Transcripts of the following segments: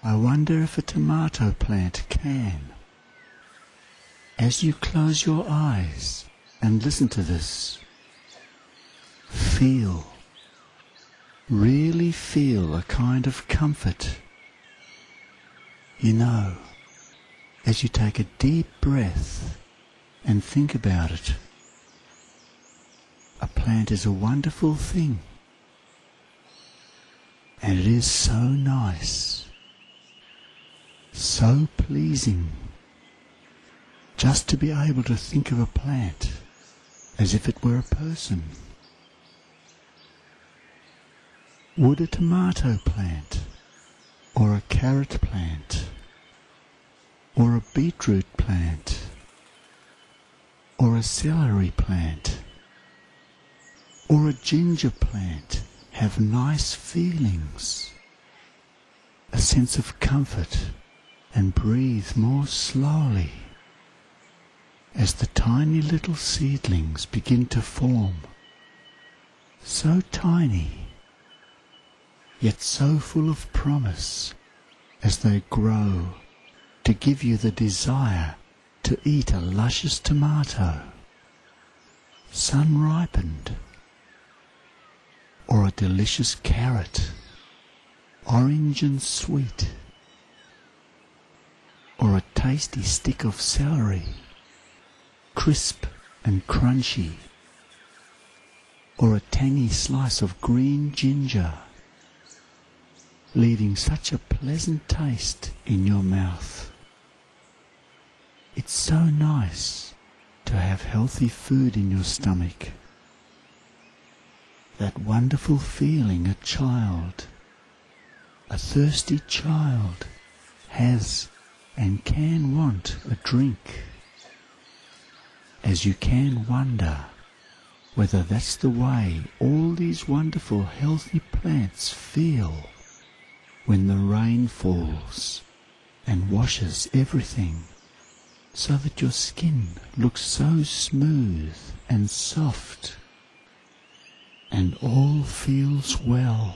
I wonder if a tomato plant can. As you close your eyes and listen to this, really feel a kind of comfort. You know, as you take a deep breath and think about it, a plant is a wonderful thing, and it is so nice, so pleasing, just to be able to think of a plant as if it were a person. Would a tomato plant, or a carrot plant, or a beetroot plant, or a celery plant, or a ginger plant have nice feelings, a sense of comfort, and breathe more slowly as the tiny little seedlings begin to form, so tiny, yet so full of promise as they grow to give you the desire to eat a luscious tomato, sun-ripened, or a delicious carrot, orange and sweet, or a tasty stick of celery, crisp and crunchy, or a tangy slice of green ginger, leaving such a pleasant taste in your mouth. It's so nice to have healthy food in your stomach. That wonderful feeling a thirsty child, has and can want a drink, as you can wonder whether that's the way all these wonderful healthy plants feel when the rain falls and washes everything so that your skin looks so smooth and soft and all feels well.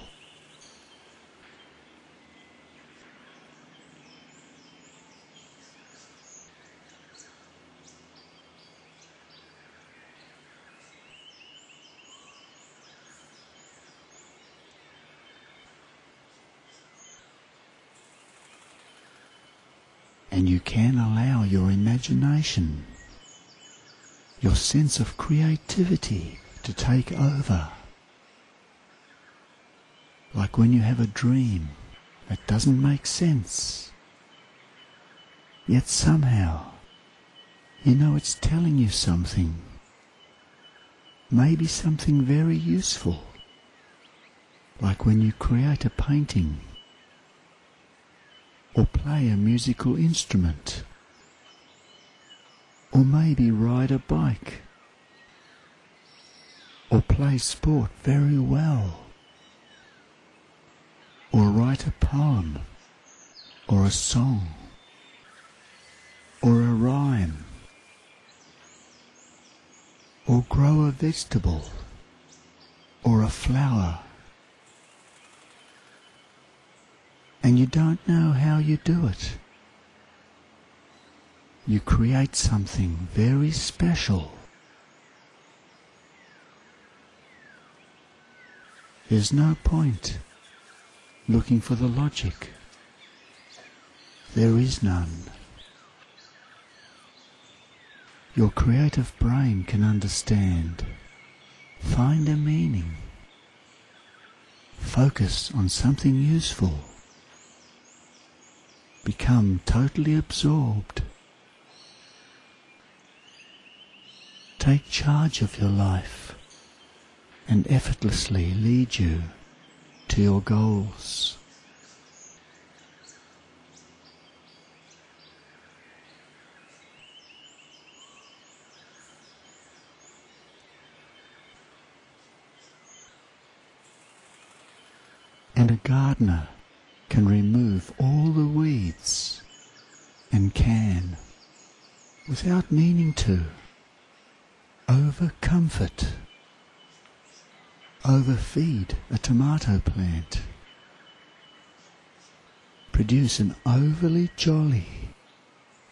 And you can allow your imagination, your sense of creativity to take over. Like when you have a dream that doesn't make sense, yet somehow you know it's telling you something, maybe something very useful, like when you create a painting or play a musical instrument, or maybe ride a bike, or play sport very well, or write a poem, or a song, or a rhyme, or grow a vegetable, or a flower, and you don't know how you do it. You create something very special. There's no point looking for the logic. There is none. Your creative brain can understand, find a meaning, focus on something useful, become totally absorbed. Take charge of your life and effortlessly lead you to your goals. And a gardener can remove all the weeds and can, without meaning to, overfeed a tomato plant, produce an overly jolly,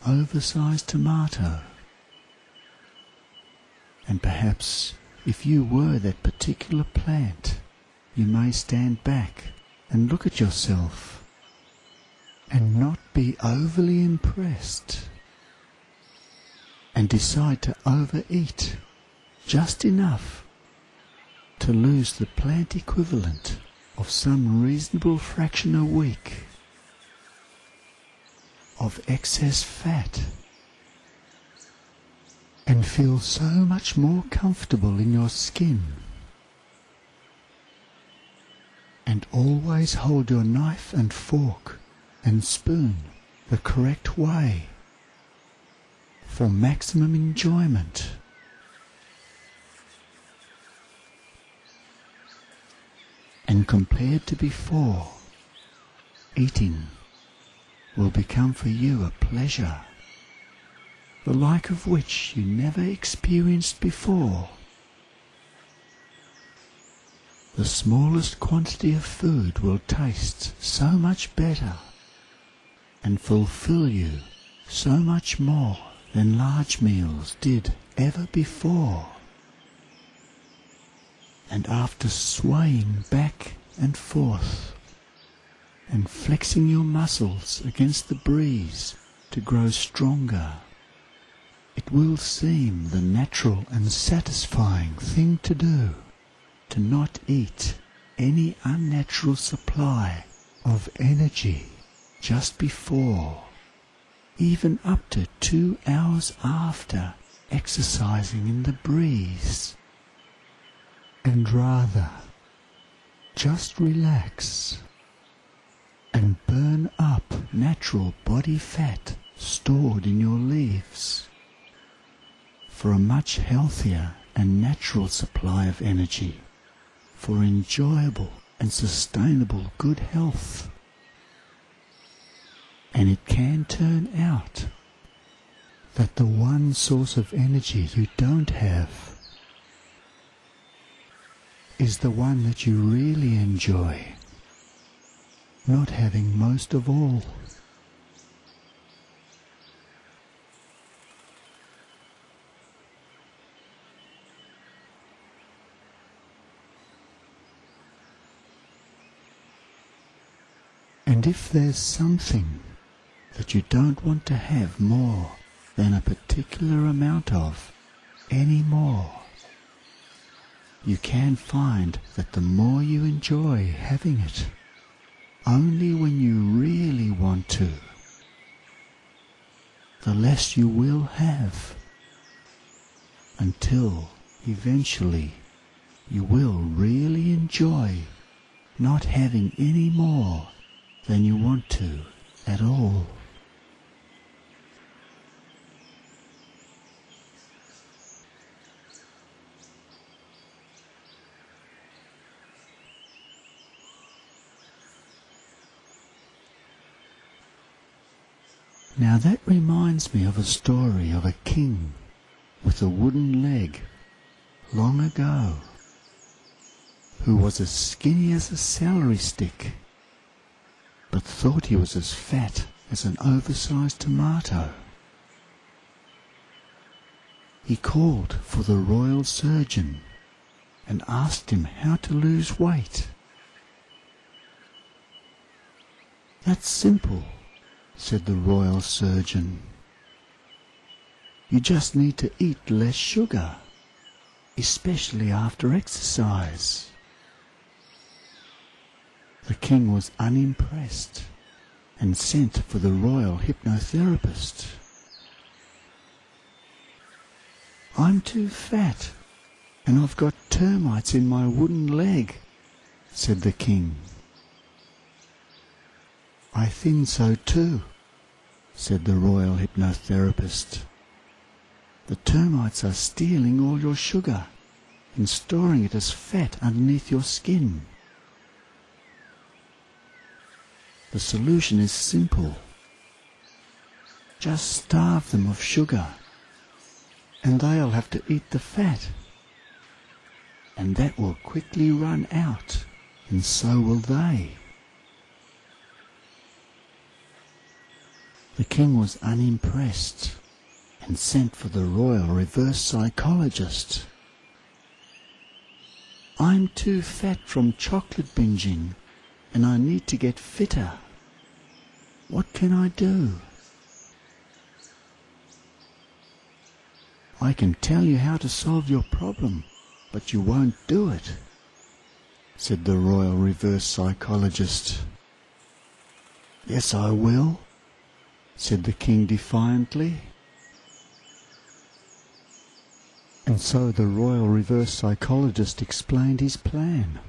oversized tomato. And perhaps if you were that particular plant, you may stand back and look at yourself and not be overly impressed and decide to overeat just enough to lose the plant equivalent of some reasonable fraction a week of excess fat, and feel so much more comfortable in your skin, and always hold your knife and fork and spoon the correct way for maximum enjoyment. And compared to before, eating will become for you a pleasure, the like of which you never experienced before. The smallest quantity of food will taste so much better and fulfill you so much more than large meals did ever before. And after swaying back and forth and flexing your muscles against the breeze to grow stronger, it will seem the natural and satisfying thing to do to not eat any unnatural supply of energy just before, even up to 2 hours after exercising in the breeze, and rather just relax and burn up natural body fat stored in your leaves for a much healthier and natural supply of energy for enjoyable and sustainable good health. And it can turn out that the one source of energy you don't have is the one that you really enjoy not having most of all. And if there's something that you don't want to have more than a particular amount of anymore, you can find that the more you enjoy having it, only when you really want to, the less you will have, until eventually you will really enjoy not having any more than you want to at all. Now that reminds me of a story of a king with a wooden leg long ago, who was as skinny as a celery stick, but thought he was as fat as an oversized tomato. He called for the royal surgeon and asked him how to lose weight. "That's simple," said the royal surgeon. "You just need to eat less sugar, especially after exercise." The king was unimpressed and sent for the royal hypnotherapist. "I'm too fat, and I've got termites in my wooden leg," said the king. "I think so too," said the royal hypnotherapist. "The termites are stealing all your sugar and storing it as fat underneath your skin. The solution is simple. Just starve them of sugar, and they'll have to eat the fat, and that will quickly run out, and so will they." The king was unimpressed and sent for the royal reverse psychologist. "I'm too fat from chocolate binging and I need to get fitter. What can I do?" "I can tell you how to solve your problem, but you won't do it," said the royal reverse psychologist. "Yes, I will," said the king defiantly. And so the royal reverse psychologist explained his plan.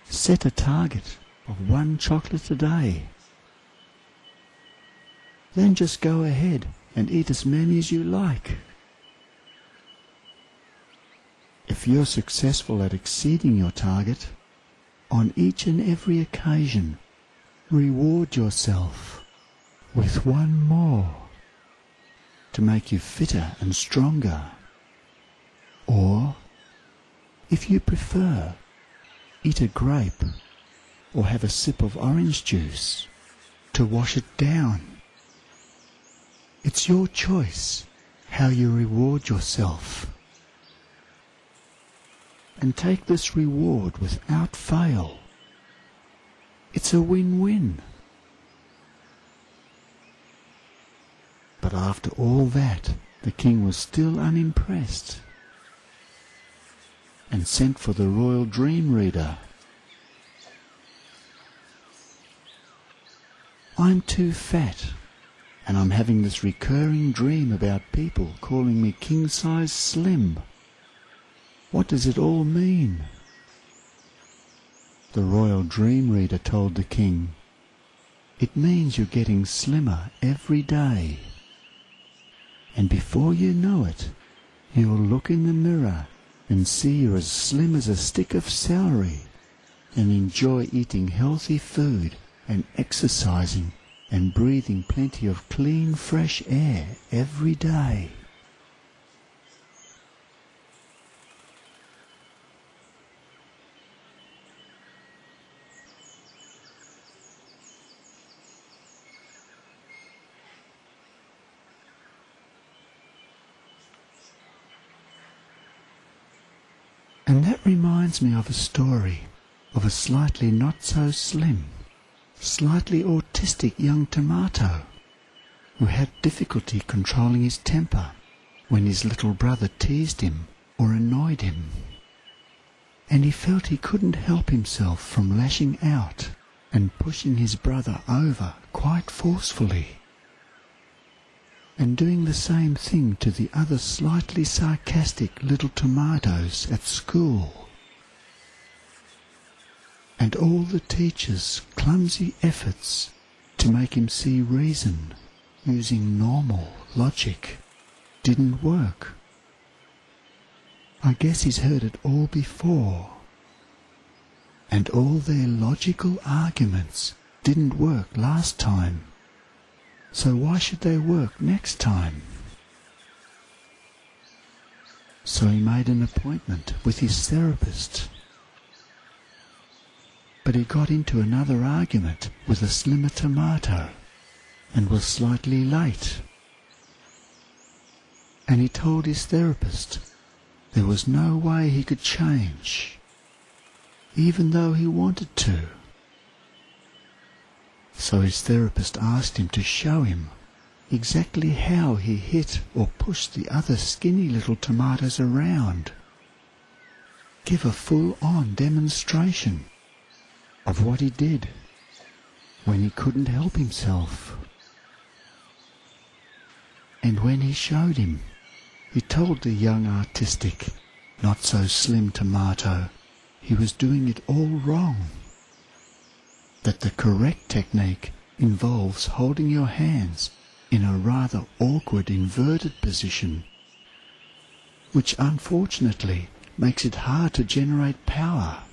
Set a target of 1 chocolate a day. Then just go ahead and eat as many as you like. If you're successful at exceeding your target, on each and every occasion, reward yourself with 1 more to make you fitter and stronger. Or, if you prefer, eat a grape or have a sip of orange juice to wash it down. It's your choice how you reward yourself. And take this reward without fail. It's a win-win. But after all that, the king was still unimpressed and sent for the royal dream reader. "I'm too fat, and I'm having this recurring dream about people calling me king-size slim. What does it all mean?" The royal dream reader told the king, "It means you're getting slimmer every day. And before you know it, you'll look in the mirror and see you're as slim as a stick of celery and enjoy eating healthy food and exercising and breathing plenty of clean, fresh air every day." And that reminds me of a story of a slightly not so slim, slightly autistic young tomato who had difficulty controlling his temper when his little brother teased him or annoyed him. And he felt he couldn't help himself from lashing out and pushing his brother over quite forcefully, and doing the same thing to the other slightly sarcastic little tomatoes at school. And all the teacher's clumsy efforts to make him see reason using normal logic didn't work. I guess he's heard it all before. And all their logical arguments didn't work last time. So why should they work next time? So he made an appointment with his therapist. But he got into another argument with a slimmer tomato and was slightly late. And he told his therapist there was no way he could change, even though he wanted to. So his therapist asked him to show him exactly how he hit or pushed the other skinny little tomatoes around. Give a full-on demonstration of what he did when he couldn't help himself. And when he showed him, he told the young artistic, not-so-slim tomato he was doing it all wrong. That the correct technique involves holding your hands in a rather awkward inverted position, which unfortunately makes it hard to generate power.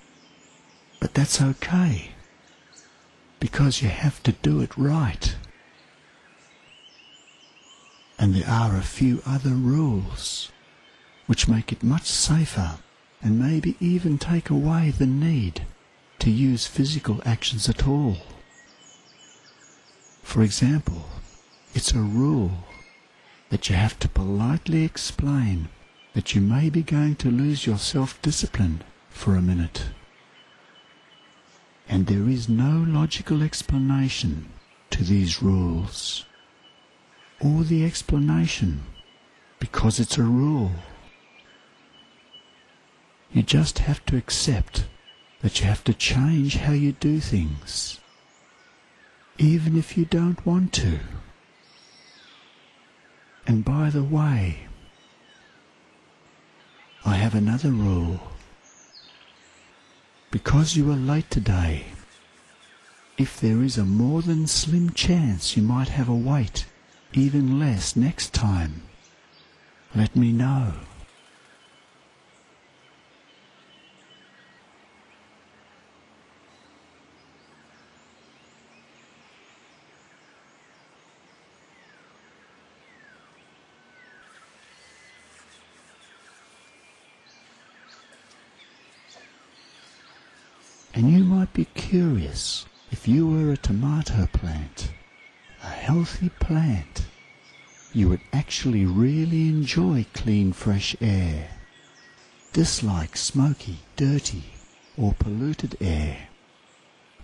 But that's okay, because you have to do it right. And there are a few other rules which make it much safer and maybe even take away the need to use physical actions at all. For example, it's a rule that you have to politely explain that you may be going to lose your self-discipline for a minute. And there is no logical explanation to these rules, or the explanation because it's a rule. You just have to accept that you have to change how you do things, even if you don't want to. And by the way, I have another rule. Because you are late today, if there is a more than slim chance you might have a wait even less next time, let me know. And you might be curious, if you were a tomato plant, a healthy plant, you would actually really enjoy clean, fresh air, dislike smoky, dirty, or polluted air,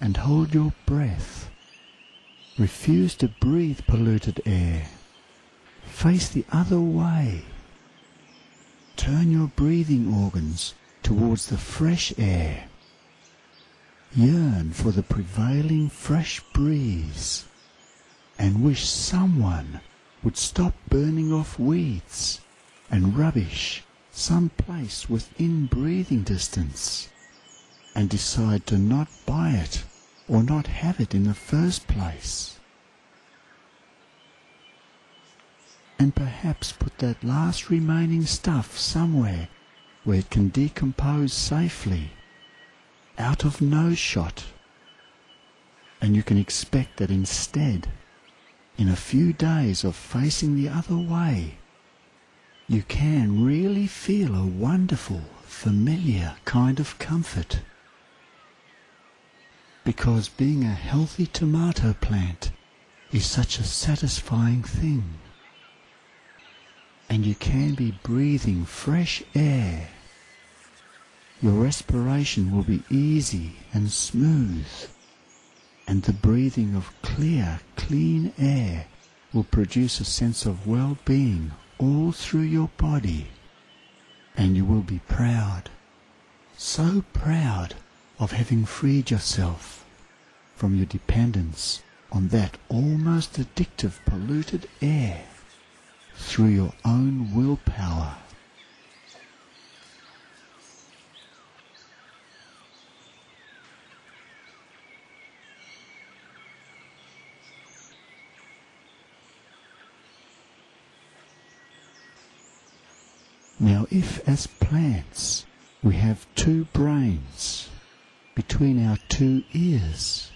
and hold your breath. Refuse to breathe polluted air. Face the other way. Turn your breathing organs towards the fresh air. Yearn for the prevailing fresh breeze, and wish someone would stop burning off weeds and rubbish someplace within breathing distance, and decide to not buy it or not have it in the first place. And perhaps put that last remaining stuff somewhere where it can decompose safely, out of nose shot, and you can expect that instead, in a few days of facing the other way, you can really feel a wonderful, familiar kind of comfort. Because being a healthy tomato plant is such a satisfying thing, and you can be breathing fresh air. Your respiration will be easy and smooth, and the breathing of clear, clean air will produce a sense of well-being all through your body, and you will be proud, so proud of having freed yourself from your dependence on that almost addictive polluted air through your own willpower. Now, if as plants we have two brains between our two ears,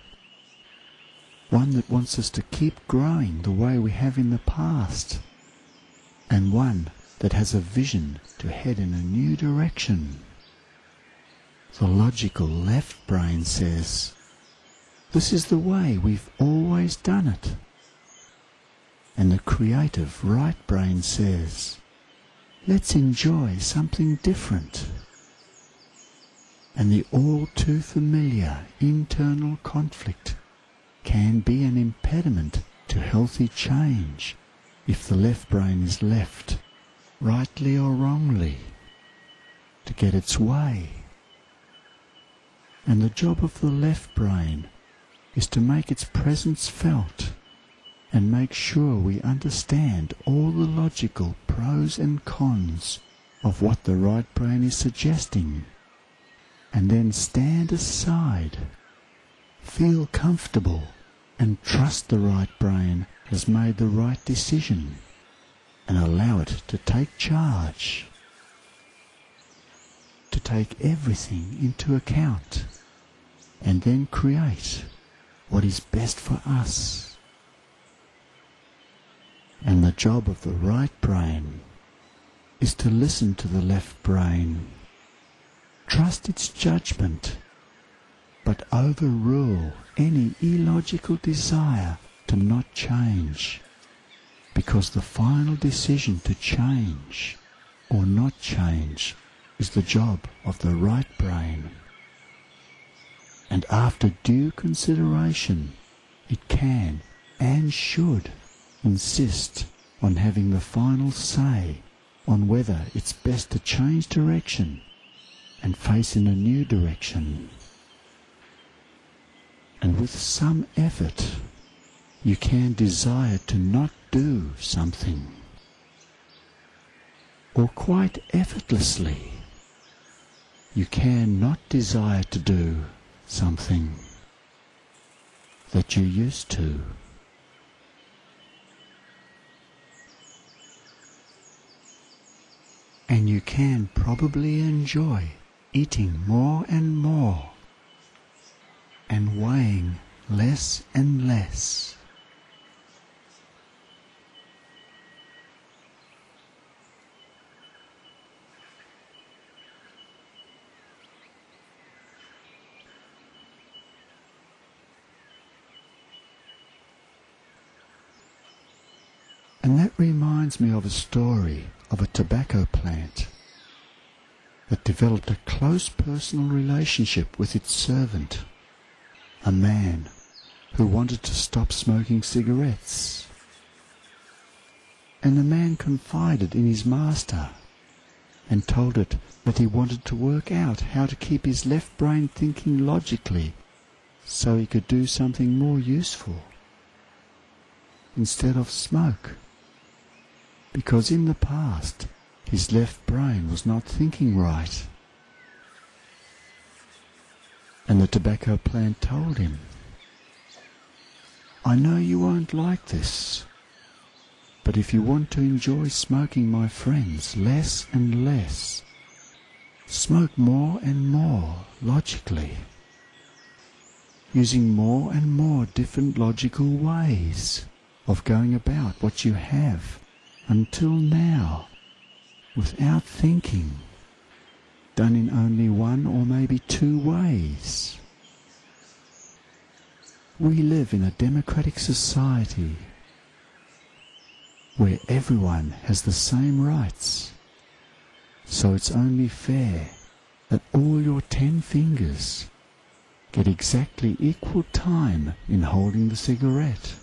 one that wants us to keep growing the way we have in the past, and one that has a vision to head in a new direction, the logical left brain says, this is the way we've always done it. And the creative right brain says, let's enjoy something different. And the all too familiar internal conflict can be an impediment to healthy change if the left brain is left, rightly or wrongly, to get its way. And the job of the left brain is to make its presence felt and make sure we understand all the logical pros and cons of what the right brain is suggesting, and then stand aside, feel comfortable, and trust the right brain has made the right decision, and allow it to take charge, to take everything into account, and then create what is best for us. And the job of the right brain is to listen to the left brain, trust its judgment, but overrule any illogical desire to not change, because the final decision to change or not change is the job of the right brain. And after due consideration, it can and should insist on having the final say on whether it's best to change direction and face in a new direction. And with some effort, you can desire to not do something, or quite effortlessly, you can not desire to do something that you used to. And you can probably enjoy eating more and more and weighing less and less. And that reminds me of a story of a tobacco plant that developed a close personal relationship with its servant, a man who wanted to stop smoking cigarettes. And the man confided in his master and told it that he wanted to work out how to keep his left brain thinking logically so he could do something more useful instead of smoke. Because in the past, his left brain was not thinking right. And the tobacco plant told him, "I know you won't like this, but if you want to enjoy smoking, my friends, less and less, smoke more and more logically, using more and more different logical ways of going about what you have until now, without thinking, done in only one or maybe two ways. We live in a democratic society where everyone has the same rights, so it's only fair that all your 10 fingers get exactly equal time in holding the cigarette.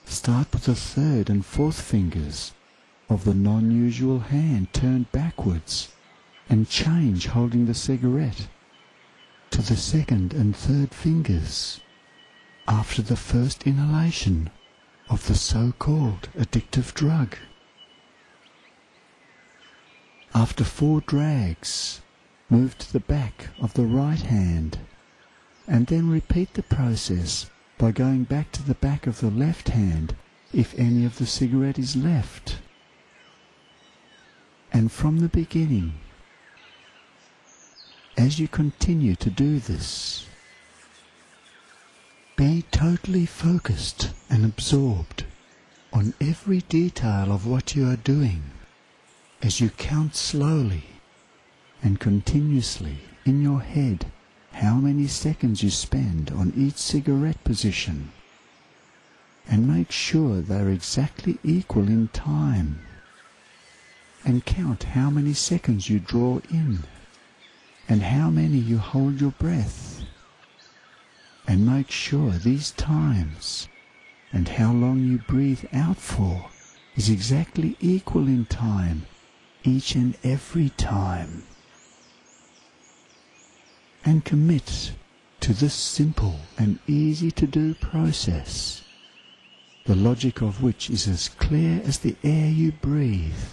Start with the 3rd and 4th fingers of the non-usual hand turned backwards and change holding the cigarette to the 2nd and 3rd fingers after the first inhalation of the so-called addictive drug. After 4 drags, move to the back of the right hand and then repeat the process by going back to the back of the left hand if any of the cigarette is left. And from the beginning, as you continue to do this, be totally focused and absorbed on every detail of what you are doing as you count slowly and continuously in your head how many seconds you spend on each cigarette position, and make sure they're exactly equal in time, and count how many seconds you draw in and how many you hold your breath, and make sure these times and how long you breathe out for is exactly equal in time each and every time. And commit to this simple and easy to do process, the logic of which is as clear as the air you breathe.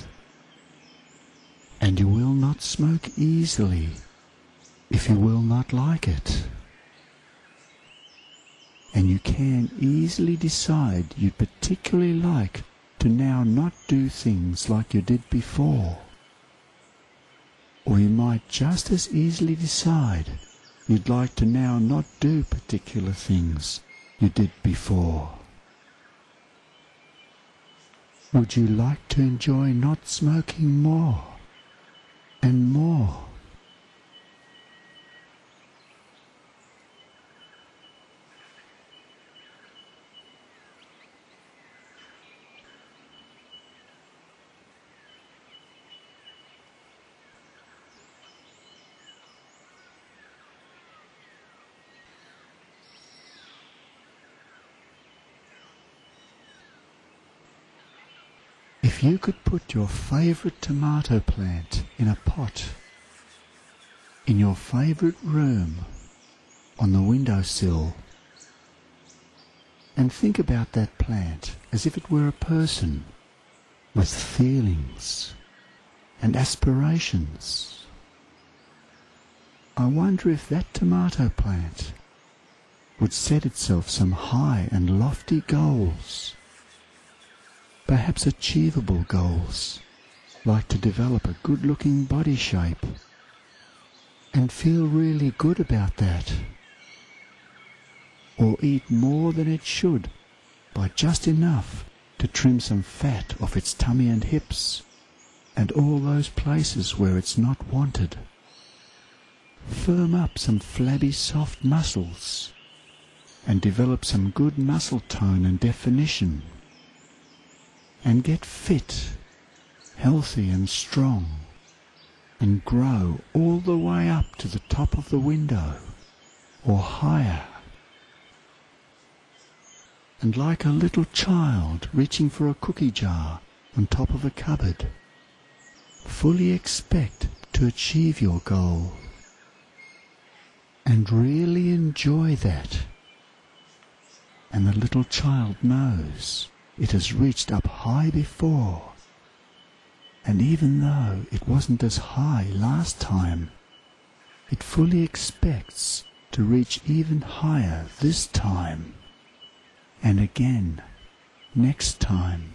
And you will not smoke easily if you will not like it. And you can easily decide you'd particularly like to now not do things like you did before. Or you might just as easily decide you'd like to now not do particular things you did before. Would you like to enjoy not smoking more and more? If you could put your favourite tomato plant in a pot in your favourite room on the windowsill, and think about that plant as if it were a person with feelings and aspirations, I wonder if that tomato plant would set itself some high and lofty goals, perhaps achievable goals, like to develop a good-looking body shape and feel really good about that, or eat more than it should by just enough to trim some fat off its tummy and hips and all those places where it's not wanted. Firm up some flabby soft muscles and develop some good muscle tone and definition, and get fit, healthy and strong, and grow all the way up to the top of the window or higher. And like a little child reaching for a cookie jar on top of a cupboard, fully expect to achieve your goal and really enjoy that. And the little child knows it has reached up high before, and even though it wasn't as high last time, it fully expects to reach even higher this time, and again next time.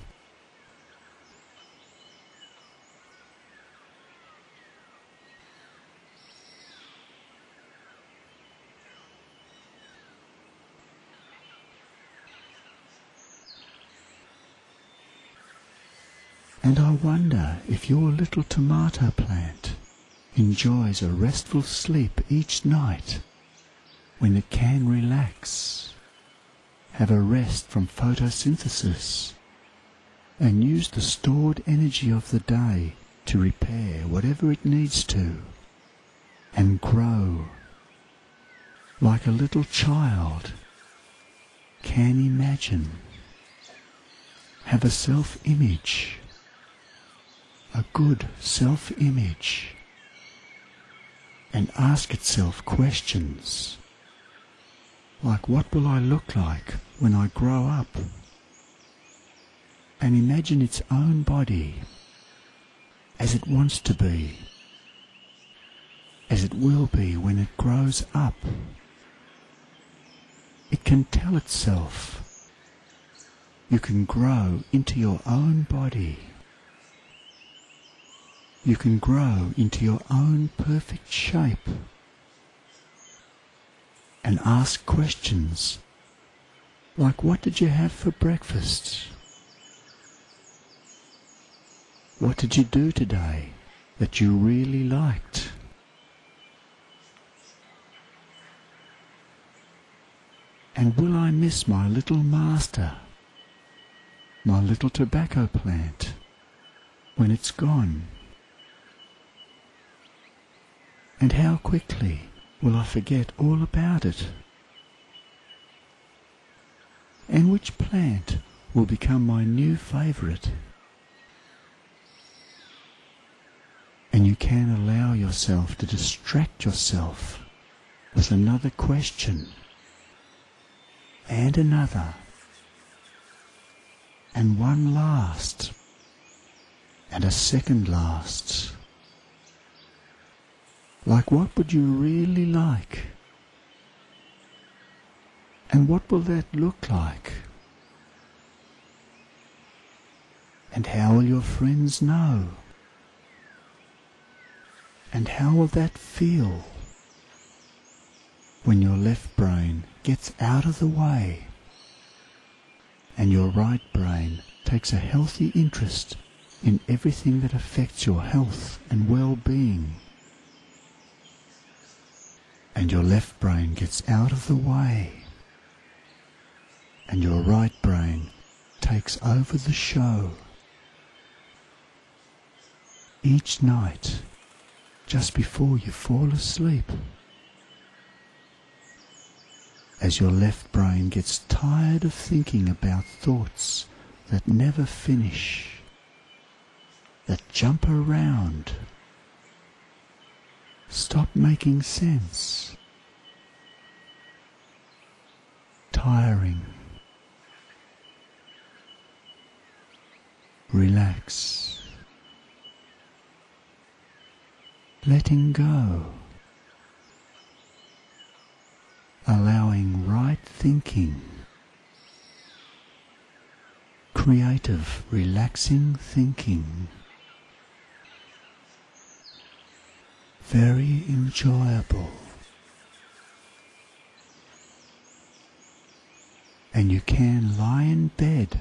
And I wonder if your little tomato plant enjoys a restful sleep each night when it can relax, have a rest from photosynthesis, and use the stored energy of the day to repair whatever it needs to, and grow like a little child can imagine, have a self-image, a good self-image, and ask itself questions like, what will I look like when I grow up? And imagine its own body as it wants to be, as it will be when it grows up. It can tell itself, you can grow into your own body. You can grow into your own perfect shape, and ask questions like, what did you have for breakfast? What did you do today that you really liked? And will I miss my little master, my little tobacco plant, when it's gone? And how quickly will I forget all about it? And which plant will become my new favourite? And you can allow yourself to distract yourself with another question, and another, and one last, and a second last. Like, what would you really like? And what will that look like? And how will your friends know? And how will that feel when your left brain gets out of the way and your right brain takes a healthy interest in everything that affects your health and well-being? And your left brain gets out of the way, and your right brain takes over the show. Each night, just before you fall asleep, as your left brain gets tired of thinking about thoughts that never finish, that jump around. Stop making sense. Tiring. Relax. Letting go. Allowing right thinking. Creative, relaxing thinking. Very enjoyable. And you can lie in bed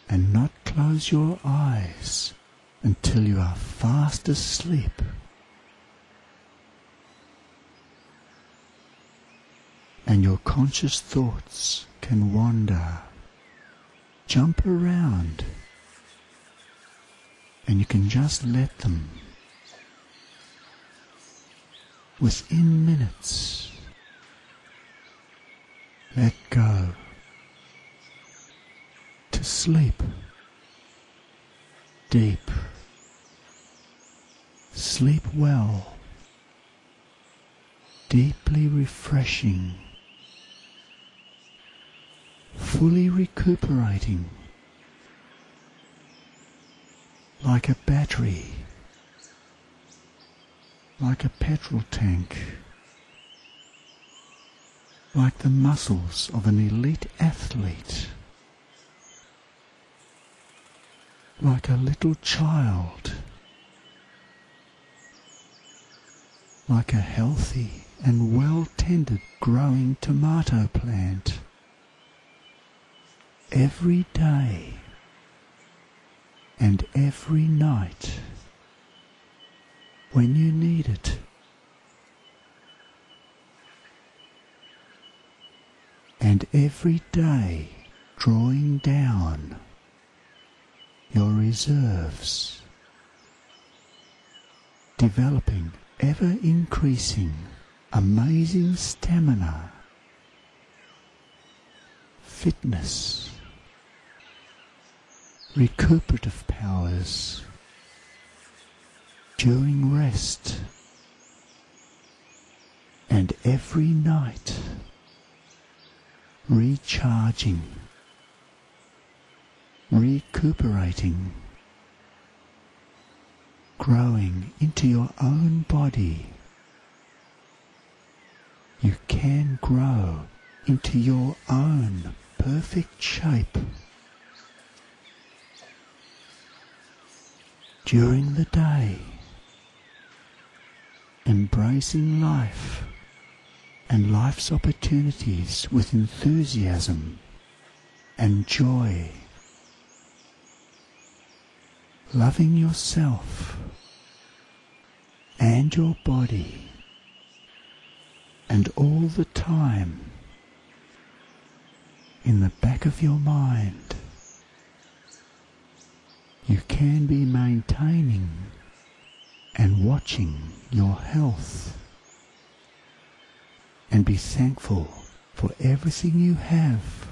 and not close your eyes until you are fast asleep. And your conscious thoughts can wander, jump around, and you can just let them. Within minutes, let go. To sleep. Deep. Sleep well. Deeply refreshing. Fully recuperating. Like a battery. Like a petrol tank. Like the muscles of an elite athlete. Like a little child. Like a healthy and well-tended growing tomato plant. Every day and every night when you need it. And every day drawing down your reserves, developing ever-increasing, amazing stamina, fitness, recuperative powers during rest, and every night recharging, recuperating, growing into your own body. You can grow into your own perfect shape. During the day, embracing life and life's opportunities with enthusiasm and joy. Loving yourself and your body, and all the time in the back of your mind you can be maintaining and watching your health, and be thankful for everything you have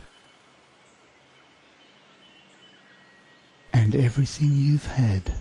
and everything you've had.